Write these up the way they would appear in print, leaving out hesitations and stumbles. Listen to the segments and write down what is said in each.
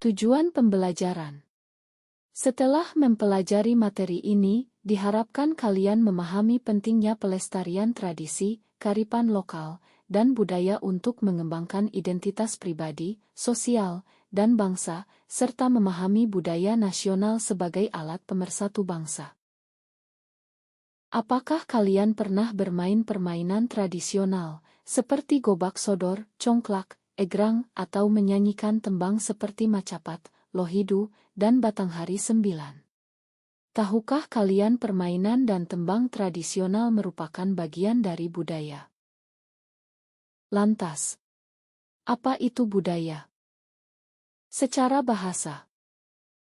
Tujuan pembelajaran. Setelah mempelajari materi ini, diharapkan kalian memahami pentingnya pelestarian tradisi, kearifan lokal, dan budaya untuk mengembangkan identitas pribadi, sosial, dan bangsa, serta memahami budaya nasional sebagai alat pemersatu bangsa. Apakah kalian pernah bermain permainan tradisional, seperti gobak sodor, congklak, egrang, atau menyanyikan tembang seperti macapat, lohidu, dan batanghari 9? Tahukah kalian permainan dan tembang tradisional merupakan bagian dari budaya? Lantas, apa itu budaya? Secara bahasa,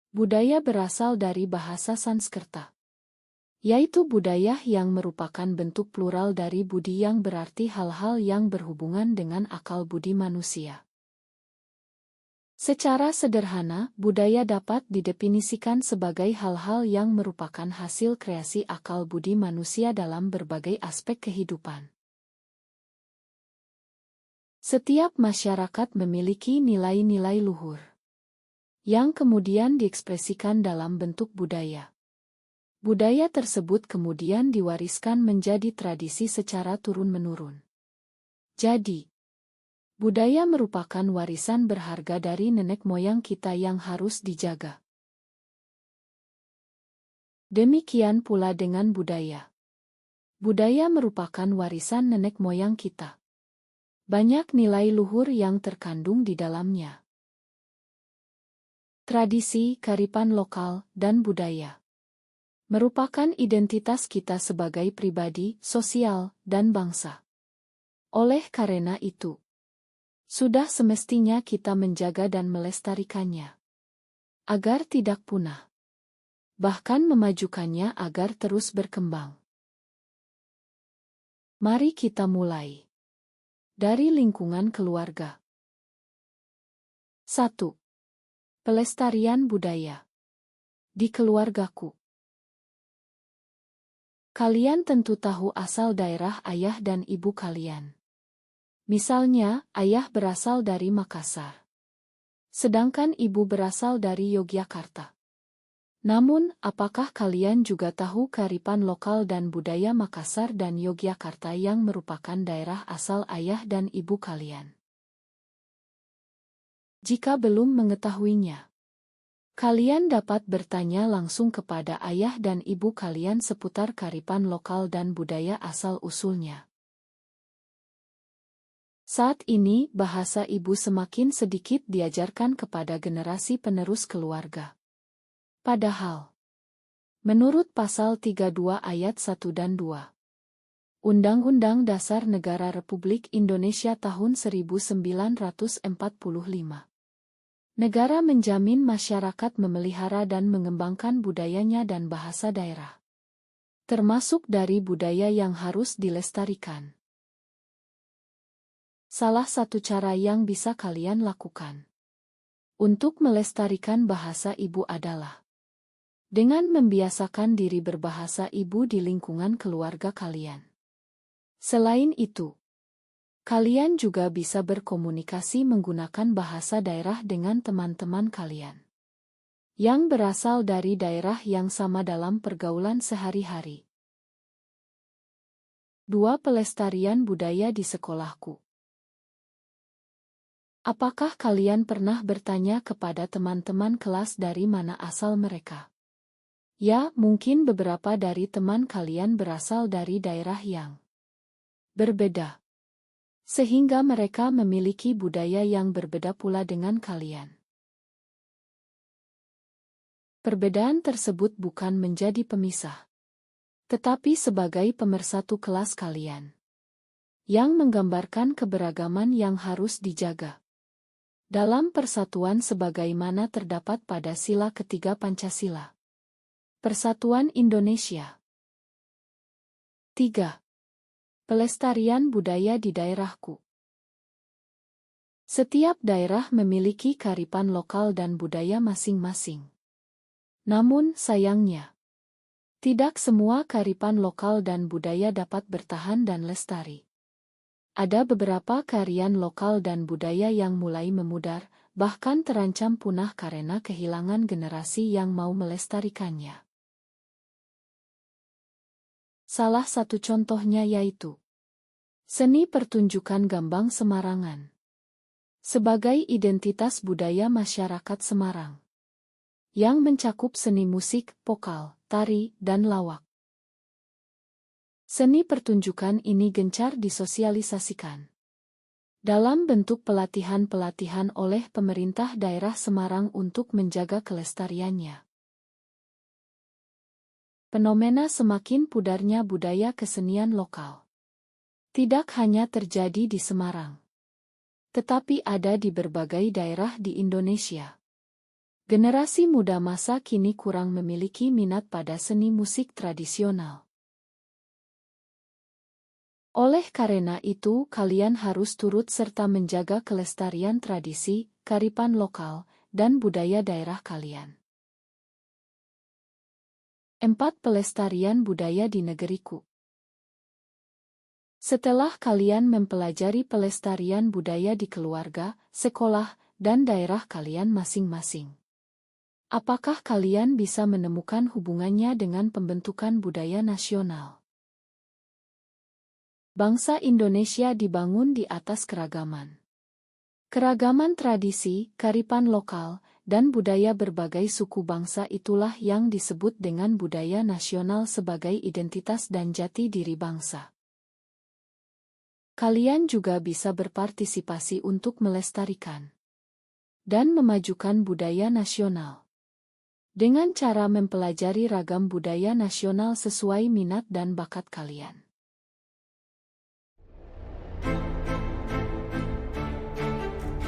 budaya berasal dari bahasa Sanskerta, yaitu budaya yang merupakan bentuk plural dari budi yang berarti hal-hal yang berhubungan dengan akal budi manusia. Secara sederhana, budaya dapat didefinisikan sebagai hal-hal yang merupakan hasil kreasi akal budi manusia dalam berbagai aspek kehidupan. Setiap masyarakat memiliki nilai-nilai luhur, yang kemudian diekspresikan dalam bentuk budaya. Budaya tersebut kemudian diwariskan menjadi tradisi secara turun-menurun. Jadi, budaya merupakan warisan berharga dari nenek moyang kita yang harus dijaga. Demikian pula dengan budaya. Budaya merupakan warisan nenek moyang kita. Banyak nilai luhur yang terkandung di dalamnya. Tradisi, kearifan lokal, dan budaya merupakan identitas kita sebagai pribadi, sosial, dan bangsa. Oleh karena itu, sudah semestinya kita menjaga dan melestarikannya, agar tidak punah, bahkan memajukannya agar terus berkembang. Mari kita mulai dari lingkungan keluarga. 1. Pelestarian budaya. Di keluargaku, kalian tentu tahu asal daerah ayah dan ibu kalian. Misalnya, ayah berasal dari Makassar, sedangkan ibu berasal dari Yogyakarta. Namun, apakah kalian juga tahu kearifan lokal dan budaya Makassar dan Yogyakarta yang merupakan daerah asal ayah dan ibu kalian? Jika belum mengetahuinya, kalian dapat bertanya langsung kepada ayah dan ibu kalian seputar kearifan lokal dan budaya asal-usulnya. Saat ini, bahasa ibu semakin sedikit diajarkan kepada generasi penerus keluarga. Padahal, menurut Pasal 32 Ayat 1 dan 2 Undang-Undang Dasar Negara Republik Indonesia tahun 1945, negara menjamin masyarakat memelihara dan mengembangkan budayanya dan bahasa daerah, termasuk dari budaya yang harus dilestarikan. Salah satu cara yang bisa kalian lakukan untuk melestarikan bahasa ibu adalah dengan membiasakan diri berbahasa ibu di lingkungan keluarga kalian. Selain itu, kalian juga bisa berkomunikasi menggunakan bahasa daerah dengan teman-teman kalian yang berasal dari daerah yang sama dalam pergaulan sehari-hari. 2. Pelestarian budaya di sekolahku. Apakah kalian pernah bertanya kepada teman-teman kelas dari mana asal mereka? Ya, mungkin beberapa dari teman kalian berasal dari daerah yang berbeda, sehingga mereka memiliki budaya yang berbeda pula dengan kalian. Perbedaan tersebut bukan menjadi pemisah, tetapi sebagai pemersatu kelas kalian, yang menggambarkan keberagaman yang harus dijaga dalam persatuan sebagaimana terdapat pada sila ketiga Pancasila. Persatuan Indonesia. 3. Pelestarian budaya di daerahku. Setiap daerah memiliki kearifan lokal dan budaya masing-masing. Namun, sayangnya, tidak semua kearifan lokal dan budaya dapat bertahan dan lestari. Ada beberapa kearifan lokal dan budaya yang mulai memudar, bahkan terancam punah karena kehilangan generasi yang mau melestarikannya. Salah satu contohnya yaitu seni pertunjukan Gambang Semarangan sebagai identitas budaya masyarakat Semarang yang mencakup seni musik, vokal, tari, dan lawak. Seni pertunjukan ini gencar disosialisasikan dalam bentuk pelatihan-pelatihan oleh pemerintah daerah Semarang untuk menjaga kelestariannya. Fenomena semakin pudarnya budaya kesenian lokal tidak hanya terjadi di Semarang, tetapi ada di berbagai daerah di Indonesia. Generasi muda masa kini kurang memiliki minat pada seni musik tradisional. Oleh karena itu, kalian harus turut serta menjaga kelestarian tradisi, kearifan lokal, dan budaya daerah kalian. 4. Pelestarian budaya di negeriku. Setelah kalian mempelajari pelestarian budaya di keluarga, sekolah, dan daerah kalian masing-masing, apakah kalian bisa menemukan hubungannya dengan pembentukan budaya nasional? Bangsa Indonesia dibangun di atas keragaman. Keragaman tradisi, kearifan lokal, dan budaya berbagai suku bangsa itulah yang disebut dengan budaya nasional sebagai identitas dan jati diri bangsa. Kalian juga bisa berpartisipasi untuk melestarikan dan memajukan budaya nasional dengan cara mempelajari ragam budaya nasional sesuai minat dan bakat kalian.